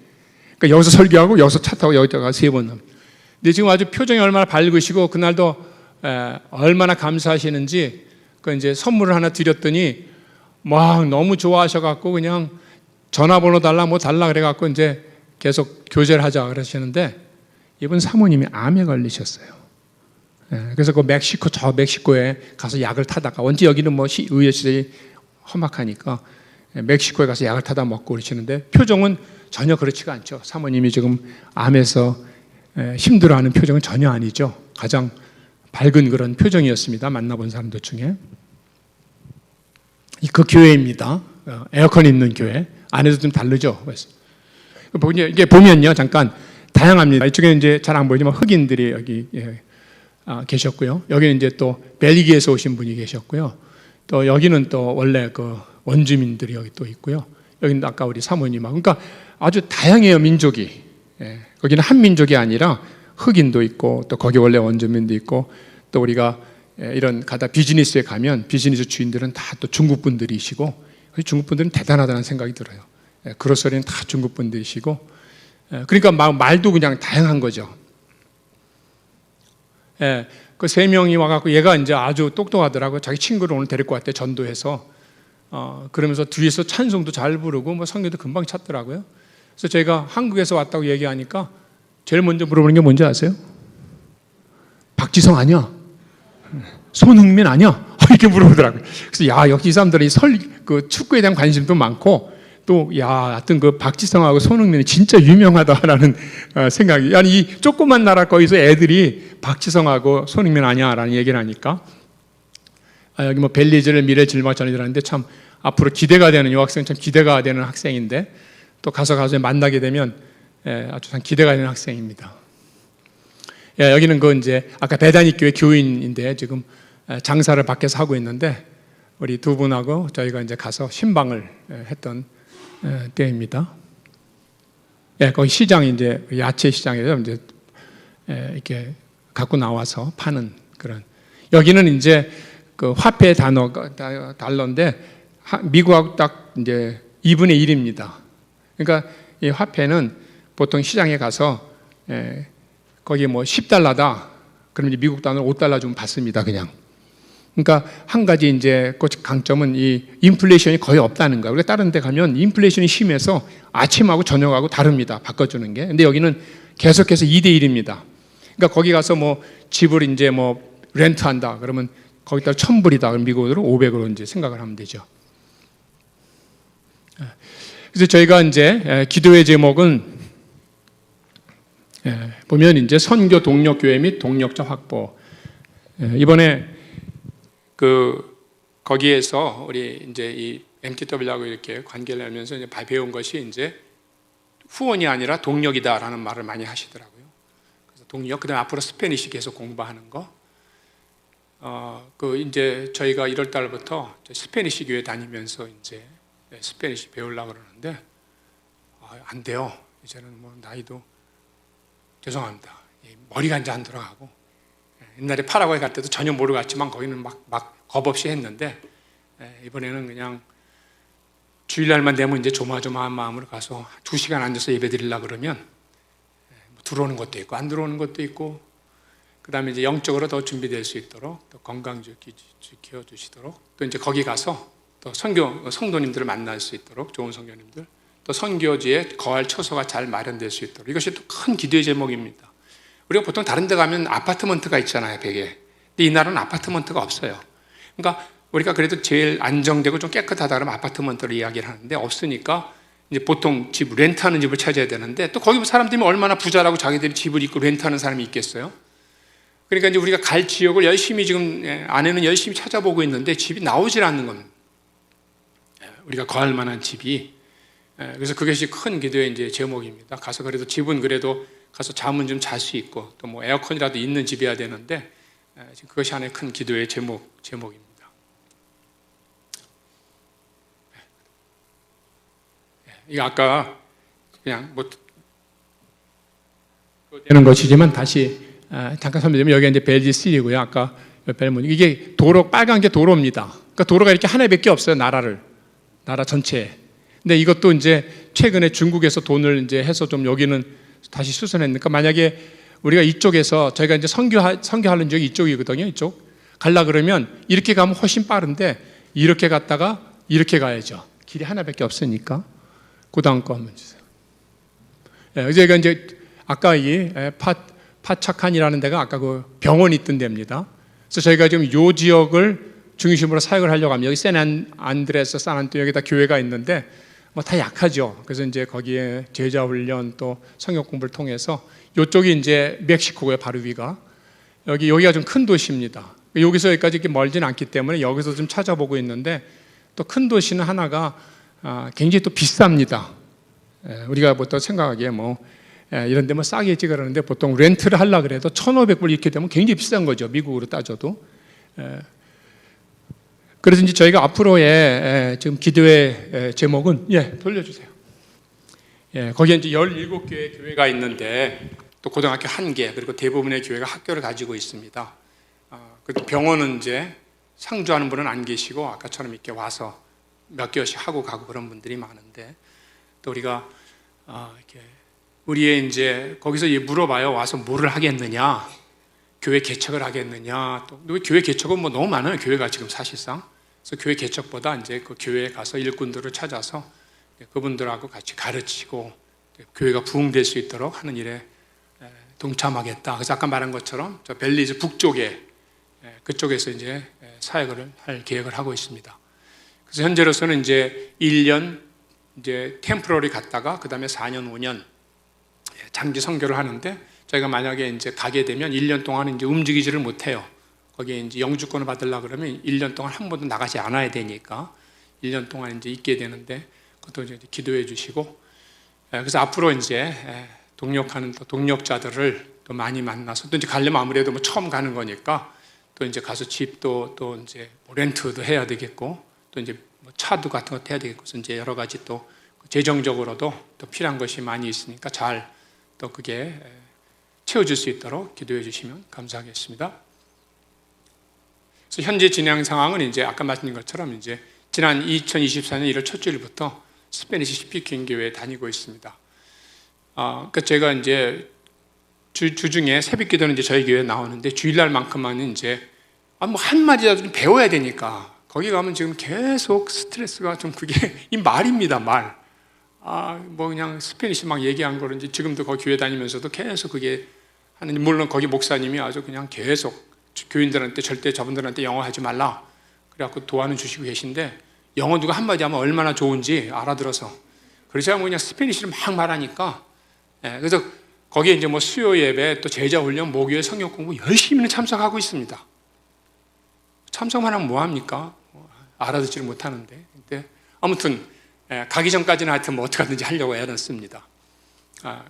그러니까 여기서 설교하고 여기서 차 타고 여기다가 3번. 근데 지금 아주 표정이 얼마나 밝으시고 그날도 얼마나 감사하시는지 그 이제 선물을 하나 드렸더니 막 너무 좋아하셔갖고 그냥 전화번호 달라 뭐 달라 그래갖고 이제 계속 교제를 하자 그러시는데 이분 사모님이 암에 걸리셨어요. 그래서 그 멕시코에 가서 약을 타다가 원체 여기는 뭐 의회 시설이 험악하니까 멕시코에 가서 약을 타다 먹고 그러시는데 표정은 전혀 그렇지가 않죠. 사모님이 지금 암에서 힘들어하는 표정은 전혀 아니죠. 가장 밝은 그런 표정이었습니다. 만나본 사람들 중에. 그 교회입니다. 에어컨 있는 교회. 안에도 좀 다르죠. 이게 보면요, 잠깐 다양합니다. 이쪽에는 이제 잘 안 보이지만 흑인들이 여기 계셨고요. 여기는 이제 또 벨기에에서 오신 분이 계셨고요. 또 여기는 또 원래 그 원주민들이 여기 또 있고요. 여기는 아까 우리 사모님하고. 그러니까 아주 다양해요, 민족이. 거기는 한 민족이 아니라 흑인도 있고 또 거기 원래 원주민도 있고 또 우리가 이런 가다 비즈니스에 가면 비즈니스 주인들은 다 또 중국 분들이시고 중국 분들은 대단하다는 생각이 들어요. 그로서리는 다 중국 분들이시고 그러니까 말도 그냥 다양한 거죠. 그 세 명이 와갖고 얘가 이제 아주 똑똑하더라고요. 자기 친구를 오늘 데리고 왔대, 전도해서. 그러면서 뒤에서 찬송도 잘 부르고 뭐 성경도 금방 찾더라고요. 그래서 제가 한국에서 왔다고 얘기하니까 제일 먼저 물어보는 게 뭔지 아세요? 박지성 아니야? 손흥민 아니야? 이렇게 물어보더라고요. 그래서 야, 역시 이 사람들이 그 축구에 대한 관심도 많고 또 하여튼 그 박지성하고 손흥민이 진짜 유명하다라는 생각이. 아니 이 조그만 나라 거기서 애들이 박지성하고 손흥민 아니야라는 얘기를 하니까 여기 뭐 벨리즈를 미래 질막 전이라는데 참 앞으로 기대가 되는 이 학생 참 기대가 되는 학생인데 또 가서 만나게 되면 아주 참 기대가 되는 학생입니다. 여기는 그 이제 아까 베다니 교회 교인인데 지금 장사를 밖에서 하고 있는데 우리 두 분하고 저희가 이제 가서 신방을 했던 때입니다. 거기 시장 이제 야채 시장에서 이제 이렇게 갖고 나와서 파는 그런. 여기는 이제 그 화폐 달러인데 미국하고 딱 이제 2분의 1입니다. 그러니까 이 화폐는 보통 시장에 가서 거기 뭐 10달러다. 그러면 이제 미국 돈으로 5달러 좀 받습니다, 그냥. 그러니까 한 가지 이제 그 강점은 이 인플레이션이 거의 없다는 거예요. 우리가 다른 데 가면 인플레이션이 심해서 아침하고 저녁하고 다릅니다. 바꿔주는 게. 근데 여기는 계속해서 2대 1입니다. 그러니까 거기 가서 뭐 집을 이제 뭐 렌트한다. 그러면 거기다 1,000불이다. 그럼 미국으로 500으로 이제 생각을 하면 되죠. 그래서 저희가 이제 기도의 제목은 보면 이제 선교 동력 교회 및 동력자 확보. 이번에 그 거기에서 우리 이제 이 MTW하고 이렇게 관계를 하면서 이제 배운 것이 이제 후원이 아니라 동력이다라는 말을 많이 하시더라고요. 그래서 동력, 그다음 앞으로 스페니시 계속 공부하는 거. 그 이제 저희가 1월 달부터 스페니시 교회 다니면서 이제 스페니시 배우려고 그러는데 안 돼요. 이제는 뭐 나이도 죄송합니다. 머리가 이제 안 들어가고 옛날에 파라과이 갈 때도 전혀 모르고 갔지만 거기는 막 겁 없이 했는데 이번에는 그냥 주일날만 되면 이제 조마조마한 마음으로 가서 2시간 앉아서 예배 드리려고 그러면 들어오는 것도 있고 안 들어오는 것도 있고 그 다음에 이제 영적으로 더 준비될 수 있도록 또 건강 지켜주시도록 또 이제 거기 가서 또 성도님들을 만날 수 있도록 좋은 성도님들 또 선교지에 거할 처소가 잘 마련될 수 있도록 이것이 또 큰 기도의 제목입니다. 우리가 보통 다른 데 가면 아파트먼트가 있잖아요, 벽에. 근데 이 나라는 아파트먼트가 없어요. 그러니까 우리가 그래도 제일 안정되고 좀 깨끗하다 그러면 아파트먼트를 이야기를 하는데 없으니까 이제 보통 집 렌트하는 집을 찾아야 되는데 또 거기 사람들이 얼마나 부자라고 자기들이 집을 있고 렌트하는 사람이 있겠어요? 그러니까 이제 우리가 갈 지역을 열심히 지금 아내는 열심히 찾아보고 있는데 집이 나오질 않는 겁니다. 우리가 거할 만한 집이. 그래서 그것이 큰 기도의 이제 제목입니다. 가서 그래도 집은 그래도 가서 잠은 좀 잘 수 있고 또 뭐 에어컨이라도 있는 집이어야 되는데 지금 그것이 하나의 큰 기도의 제목입니다. 이거 아까 그냥 뭐 되는 것이지만 다시 잠깐 설명드리면 여기가 이제 벨지3고요. 아까 벨문 이게 도로 빨간 게 도로입니다. 그러니까 도로가 이렇게 하나밖에 없어요. 나라 전체에. 근데 이것도 이제 최근에 중국에서 돈을 이제 해서 좀 여기는 다시 수선했으니까 만약에 우리가 이쪽에서 저희가 이제 선교하는 지역이 이쪽이거든요. 이쪽 갈라 그러면 이렇게 가면 훨씬 빠른데 이렇게 갔다가 이렇게 가야죠. 길이 하나밖에 없으니까. 그 다음 거 한번 주세요. 저희가 이제 아까 이 파차칸이라는 데가 아까 그 병원이 있던 데입니다. 그래서 저희가 지금 이 지역을 중심으로 사역을 하려고 하면 여기 샌안드레스, 산안토 여기다 교회가 있는데 뭐 다 약하죠. 그래서 이제 거기에 제자 훈련 또 성역 공부를 통해서 이쪽이 이제 멕시코고요. 바로 위가 여기가 좀 큰 도시입니다. 여기서 여기까지 이렇게 멀진 않기 때문에 여기서 좀 찾아보고 있는데 또 큰 도시는 하나가 굉장히 또 비쌉니다. 우리가 보통 생각하기에 이런 데 싸게 있지 그러는데 보통 렌트를 하려고 그래도 1,500불 이렇게 되면 굉장히 비싼 거죠. 미국으로 따져도. 그래서 이제 저희가 앞으로의 지금 기도의 제목은 돌려주세요. 거기에 이제 17개의 교회가 있는데 또 고등학교 1개 그리고 대부분의 교회가 학교를 가지고 있습니다. 그리고 병원은 이제 상주하는 분은 안 계시고 아까처럼 이렇게 와서 몇 개월씩 하고 가고 그런 분들이 많은데 또 우리가 이렇게 우리의 이제 거기서 물어봐요. 와서 뭐를 하겠느냐, 교회 개척을 하겠느냐. 또 교회 개척은 뭐 너무 많아요. 교회가 지금 사실상. 그래서 교회 개척보다 이제 그 교회에 가서 일꾼들을 찾아서 그분들하고 같이 가르치고 교회가 부흥될 수 있도록 하는 일에 동참하겠다. 그래서 아까 말한 것처럼 저 벨리즈 북쪽에 그쪽에서 이제 사역을 할 계획을 하고 있습니다. 그래서 현재로서는 이제 1년 이제 템포러리 갔다가 그 다음에 4년, 5년 장기 선교를 하는데 저희가 만약에 이제 가게 되면 1년 동안 이제 움직이지를 못해요. 거기에 이제 영주권을 받으려고 그러면 1년 동안 한 번도 나가지 않아야 되니까 1년 동안 이제 있게 되는데 그것도 이제 기도해 주시고 그래서 앞으로 이제 동력하는 또 동력자들을 또 많이 만나서 또 이제 가려면 아무래도 뭐 처음 가는 거니까 또 이제 가서 집도 또 이제 뭐 렌트도 해야 되겠고 또 이제 뭐 차도 같은 것도 해야 되겠고 그래서 이제 여러 가지 또 재정적으로도 또 필요한 것이 많이 있으니까 잘 또 그게 채워줄 수 있도록 기도해 주시면 감사하겠습니다. 그래서 현재 진행 상황은 이제 아까 말씀드린 것처럼 이제 지난 2024년 1월 첫 주일부터 스페니시 스피킹 교회에 다니고 있습니다. 그러니까 제가 이제 주중에 새벽 기도는 이제 저희 교회에 나오는데 주일날만큼만은 이제 뭐 한마디라도 좀 배워야 되니까 거기 가면 지금 계속 스트레스가 좀 그게 이 말입니다, 말. 뭐 그냥 스페니시 막 얘기한 거를 이제 지금도 거기 교회 다니면서도 계속 그게 하는, 물론 거기 목사님이 아주 그냥 계속 교인들한테 절대 저분들한테 영어 하지 말라. 그래갖고 도와는 주시고 계신데 영어 누가 한마디 하면 얼마나 좋은지 알아들어서 그래서 그냥 스페니시를 막 말하니까 그래서 거기에 이제 뭐 수요 예배 또 제자 훈련 목요일 성역 공부 열심히는 참석하고 있습니다. 참석만 하면 뭐 합니까? 알아듣지를 못하는데. 근데 아무튼 가기 전까지는 하여튼 뭐 어떻게 하든지 하려고 애를 씁니다.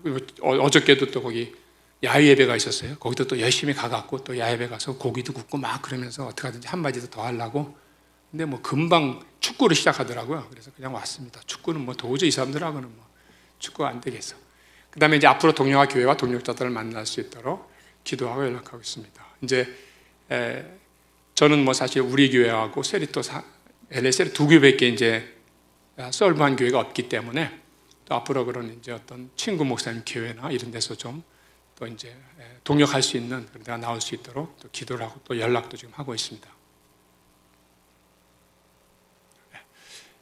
그리고 어저께도 또 거기 야외 예배가 있었어요. 거기도 또 열심히 가갖고 또 야외 예배 가서 고기도 굽고 막 그러면서 어떻게 하든지 한마디 더 하려고. 근데 뭐 금방 축구를 시작하더라고요. 그래서 그냥 왔습니다. 축구는 뭐 도저히 이 사람들하고는 뭐 축구가 안 되겠어. 그 다음에 이제 앞으로 동료와 교회와 동력자들을 만날 수 있도록 기도하고 연락하고 있습니다. 이제 저는 뭐 사실 우리 교회하고 세리또 LSL 두 교회밖에 이제 서브한 교회가 없기 때문에 또 앞으로 그런 이제 어떤 친구 목사님 교회나 이런 데서 좀 또 이제 동역할 수 있는 그런 데가 나올 수 있도록 또 기도를 하고 또 연락도 지금 하고 있습니다.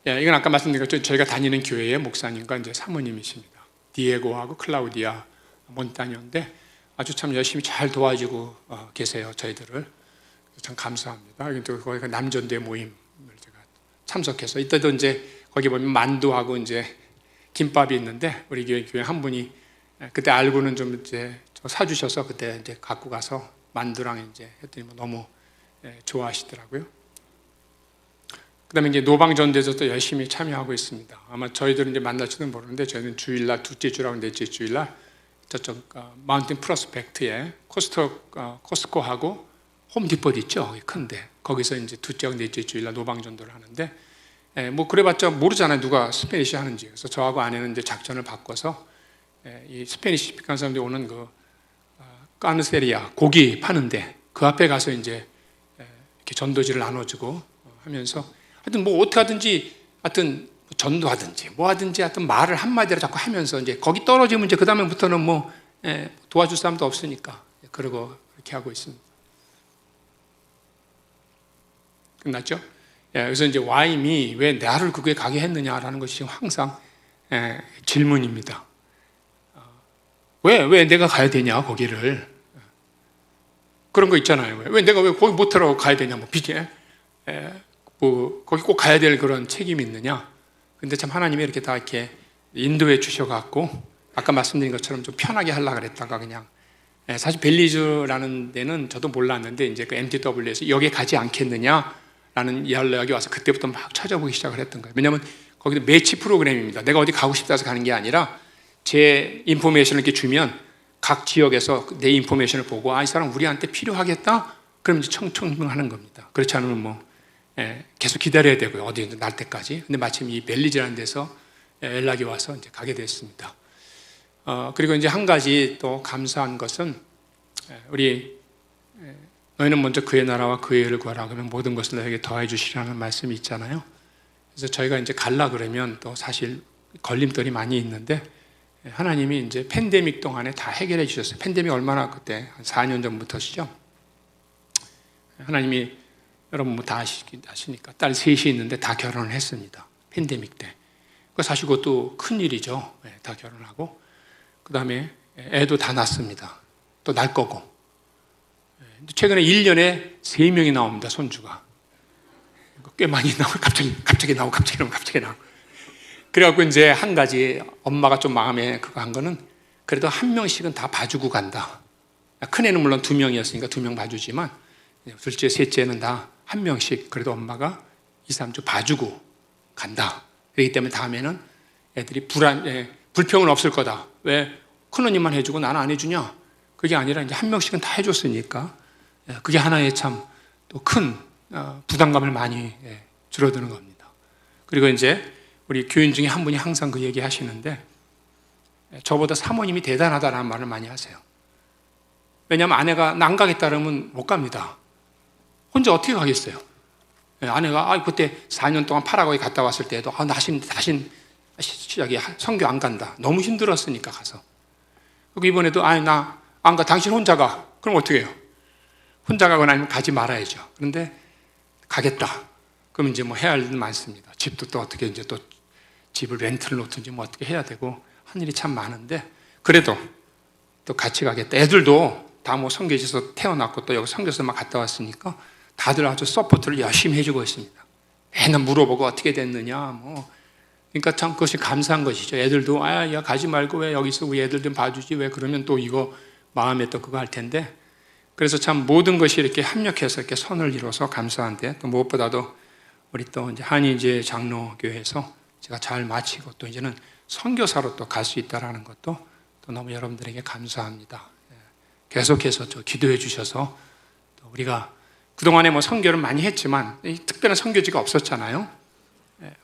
이건 아까 말씀드린 것처럼 저희가 다니는 교회의 목사님과 이제 사모님이십니다. 디에고하고 클라우디아 몬타뇨인데 아주 참 열심히 잘 도와주고 계세요. 저희들을 참 감사합니다. 또 거기가 남전대 모임을 제가 참석해서 이때도 이제 거기 보면 만두하고 이제 김밥이 있는데 우리 교회 한 분이 그때 알고는 좀 이제 사주셔서 그때 이제 갖고 가서 만두랑 이제 했더니 너무 좋아하시더라고요. 그다음에 이제 노방전대에서도 열심히 참여하고 있습니다. 아마 저희들은 이제 만날지도 모르는데 저희는 주일날 둘째 주라고 넷째 주일날 저쪽 마운틴 프로스펙트에 코스코하고 홈디포트 있죠, 큰데 거기서 이제 둘째하고 넷째 주일날 노방전도를 하는데 뭐 그래봤자 모르잖아요 누가 스페니시 하는지. 그래서 저하고 아내는 이제 작전을 바꿔서 이 스페니시 스피크하는 사람들이 오는 그 까느세리아 고기 파는데 그 앞에 가서 이제 이렇게 전도지를 나눠주고 하면서 하여튼 뭐 어떻게 하든지 하여튼 전도하든지 뭐 하든지 하여튼 말을 한마디로 자꾸 하면서 이제 거기 떨어지면 이제 그 다음부터는 뭐 도와줄 사람도 없으니까 그러고 이렇게 하고 있습니다. 끝났죠? 그래서 이제 와임이 왜 나를 그게 가게 했느냐라는 것이 지금 항상 질문입니다. 왜 내가 가야 되냐 거기를. 그런 거 있잖아요. 왜 내가 왜 거기 못하러 가야 되냐 뭐 비제 뭐 거기 꼭 가야 될 그런 책임이 있느냐. 근데 참 하나님이 이렇게 다 이렇게 인도해 주셔갖고 아까 말씀드린 것처럼 좀 편하게 하려고 그랬다가 그냥 사실 벨리즈라는 데는 저도 몰랐는데 이제 그 MTW에서 여기에 가지 않겠느냐라는 연락이 와서 그때부터 막 찾아보기 시작을 했던 거예요. 왜냐하면 거기도 매치 프로그램입니다. 내가 어디 가고 싶다 해서 가는 게 아니라 제 인포메이션을 이렇게 주면 각 지역에서 내 인포메이션을 보고 이 사람 우리한테 필요하겠다? 그럼 이제 청청하는 겁니다. 그렇지 않으면 뭐 계속 기다려야 되고요. 어디 날 때까지. 근데 마침 이 벨리즈라는 데서 연락이 와서 이제 가게 됐습니다. 그리고 이제 한 가지 또 감사한 것은 우리 너희는 먼저 그의 나라와 그의 의를 구하라 그러면 모든 것을 너에게 더해 주시라는 말씀이 있잖아요. 그래서 저희가 이제 갈라 그러면 또 사실 걸림돌이 많이 있는데 하나님이 이제 팬데믹 동안에 다 해결해 주셨어요. 팬데믹 얼마나 그때 한 4년 전부터시죠. 하나님이 여러분 뭐 다 아시니까 딸 셋이 있는데 다 결혼을 했습니다. 팬데믹 때. 그 사실 그것도 큰 일이죠. 다 결혼하고 그 다음에 애도 다 낳습니다. 또 낳을 거고. 최근에 1년에 3명이 나옵니다. 손주가. 꽤 많이 나오고 갑자기 나오고 갑자기 나오고. 그래갖고 이제 한 가지 엄마가 좀 마음에 그거 한 거는 그래도 한 명씩은 다 봐주고 간다. 큰애는 물론 2명이었으니까 2명 봐주지만 둘째, 셋째는 다 한 명씩 그래도 엄마가 2, 3주 봐주고 간다. 그렇기 때문에 다음에는 애들이 불평은 없을 거다. 왜 큰언니만 해주고 나는 안 해주냐? 그게 아니라 이제 한 명씩은 다 해줬으니까 그게 하나의 참 또 큰 부담감을 많이 줄어드는 겁니다. 그리고 이제 우리 교인 중에 한 분이 항상 그 얘기 하시는데 저보다 사모님이 대단하다는 말을 많이 하세요. 왜냐하면 아내가 난 가겠다 그러면 못 갑니다. 혼자 어떻게 가겠어요? 아내가 그때 4년 동안 파라과이 갔다 왔을 때에도 다신 저기 선교 안 간다. 너무 힘들었으니까 가서. 그리고 이번에도 나 안 가. 당신 혼자 가. 그럼 어떻게 해요? 혼자 가거나 아니면 가지 말아야죠. 그런데 가겠다. 그럼 이제 뭐 해야 할 일은 많습니다. 집도 또 어떻게 이제 또 집을 렌트를 놓든지 뭐 어떻게 해야 되고 한 일이 참 많은데 그래도 또 같이 가겠다. 애들도 다 뭐 선교지에서 태어났고 또 여기 선교서 막 갔다 왔으니까 다들 아주 서포트를 열심히 해주고 있습니다. 맨날 물어보고 어떻게 됐느냐 뭐. 그러니까 참 그것이 감사한 것이죠. 애들도 야 가지 말고 왜 여기서 우리 애들 좀 봐주지 왜 그러면 또 이거 마음에 또 그거 할 텐데. 그래서 참 모든 것이 이렇게 합력해서 이렇게 선을 이뤄서 감사한데 또 무엇보다도 우리 또 이제 한인제 장로교회에서 제가 잘 마치고 또 이제는 선교사로 또 갈 수 있다라는 것도 또 너무 여러분들에게 감사합니다. 계속해서 저 기도해 주셔서 또 우리가 그동안에 뭐 선교를 많이 했지만 특별한 선교지가 없었잖아요.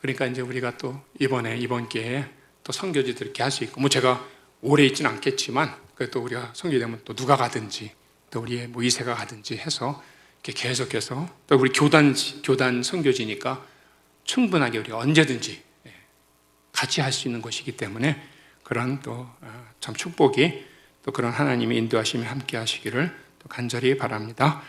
그러니까 이제 우리가 또 이번 기회에 또 선교지들 이렇게 할 수 있고, 뭐 제가 오래 있지는 않겠지만 그래도 우리가 선교되면 또 누가 가든지 또 우리의 뭐 2세가 가든지 해서 이렇게 계속해서 또 우리 교단 선교지니까 충분하게 우리가 언제든지 같이 할 수 있는 것이기 때문에 그런 또 참 축복이 또 그런 하나님의 인도하심이 함께 하시기를 또 간절히 바랍니다.